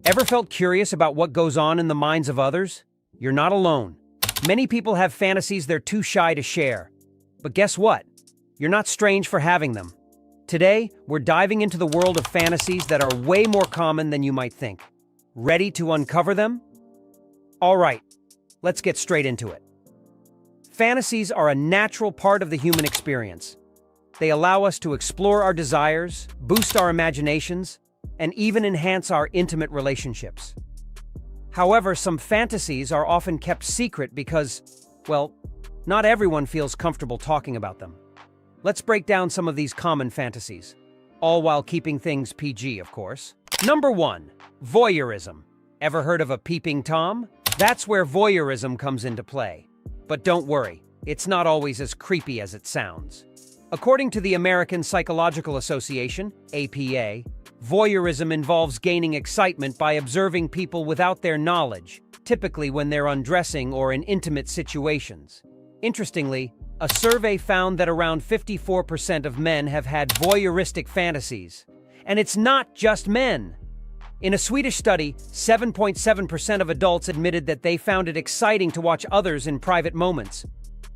Ever felt curious about what goes on in the minds of others? You're not alone. Many people have fantasies they're too shy to share. But guess what? You're not strange for having them. Today, we're diving into the world of fantasies that are way more common than you might think. Ready to uncover them? All right, let's get straight into it. Fantasies are a natural part of the human experience. They allow us to explore our desires, boost our imaginations, and even enhance our intimate relationships. However, some fantasies are often kept secret because, well, not everyone feels comfortable talking about them. Let's break down some of these common fantasies, all while keeping things PG, of course. Number 1, voyeurism. Ever heard of a peeping Tom? That's where voyeurism comes into play. But don't worry, it's not always as creepy as it sounds. According to the American Psychological Association, APA, voyeurism involves gaining excitement by observing people without their knowledge, typically when they're undressing or in intimate situations. Interestingly, a survey found that around 54% of men have had voyeuristic fantasies. And it's not just men. In a Swedish study, 7.7% of adults admitted that they found it exciting to watch others in private moments.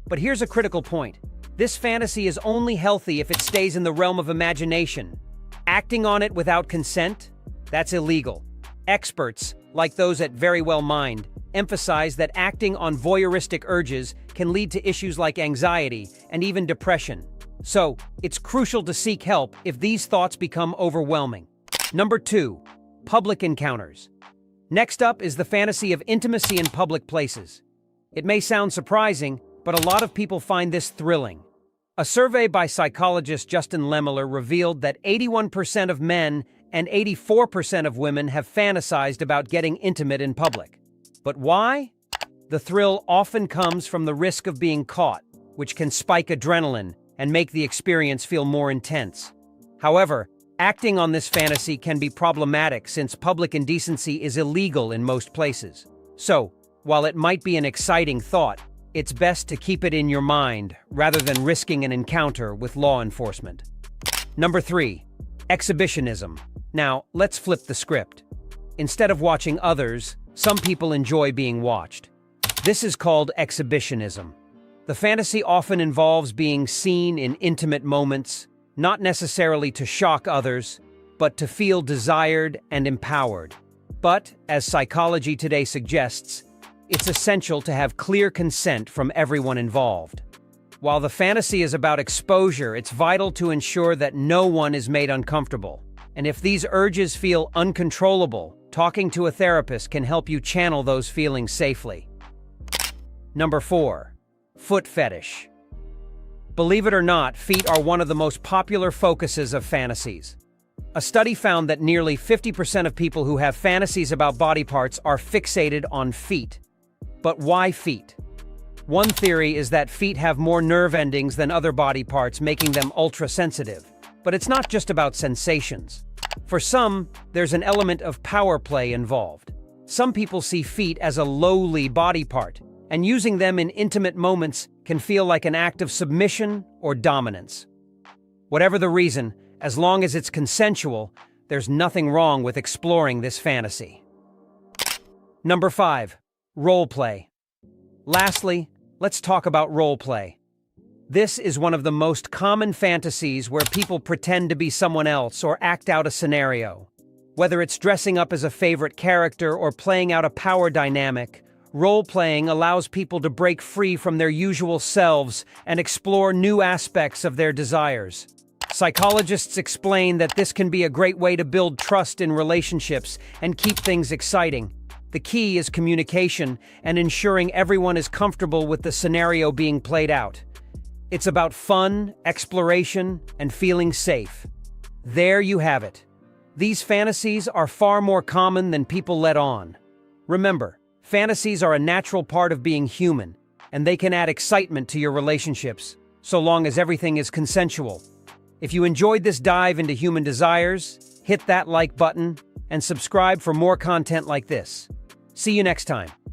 But here's a critical point. This fantasy is only healthy if it stays in the realm of imagination. Acting on it without consent? That's illegal. Experts, like those at Very Well Mind, emphasize that acting on voyeuristic urges can lead to issues like anxiety and even depression. So, it's crucial to seek help if these thoughts become overwhelming. Number 2, public encounters. Next up is the fantasy of intimacy in public places. It may sound surprising, but a lot of people find this thrilling. A survey by psychologist Justin Lemmeler revealed that 81% of men and 84% of women have fantasized about getting intimate in public. But why? The thrill often comes from the risk of being caught, which can spike adrenaline and make the experience feel more intense. However, acting on this fantasy can be problematic since public indecency is illegal in most places. So, while it might be an exciting thought, it's best to keep it in your mind rather than risking an encounter with law enforcement. Number 3, exhibitionism. Now, let's flip the script. Instead of watching others, some people enjoy being watched. This is called exhibitionism. The fantasy often involves being seen in intimate moments, not necessarily to shock others, but to feel desired and empowered. But, as Psychology Today suggests, it's essential to have clear consent from everyone involved. While the fantasy is about exposure, it's vital to ensure that no one is made uncomfortable. And if these urges feel uncontrollable, talking to a therapist can help you channel those feelings safely. Number 4, foot fetish. Believe it or not, feet are one of the most popular focuses of fantasies. A study found that nearly 50% of people who have fantasies about body parts are fixated on feet. But why feet? One theory is that feet have more nerve endings than other body parts, making them ultra-sensitive. But it's not just about sensations. For some, there's an element of power play involved. Some people see feet as a lowly body part, and using them in intimate moments can feel like an act of submission or dominance. Whatever the reason, as long as it's consensual, there's nothing wrong with exploring this fantasy. Number 5, roleplay. Lastly, let's talk about roleplay. This is one of the most common fantasies where people pretend to be someone else or act out a scenario. Whether it's dressing up as a favorite character or playing out a power dynamic, role-playing allows people to break free from their usual selves and explore new aspects of their desires. Psychologists explain that this can be a great way to build trust in relationships and keep things exciting. The key is communication and ensuring everyone is comfortable with the scenario being played out. It's about fun, exploration, and feeling safe. There you have it. These fantasies are far more common than people let on. Remember, fantasies are a natural part of being human, and they can add excitement to your relationships, so long as everything is consensual. If you enjoyed this dive into human desires, hit that like button and subscribe for more content like this. See you next time.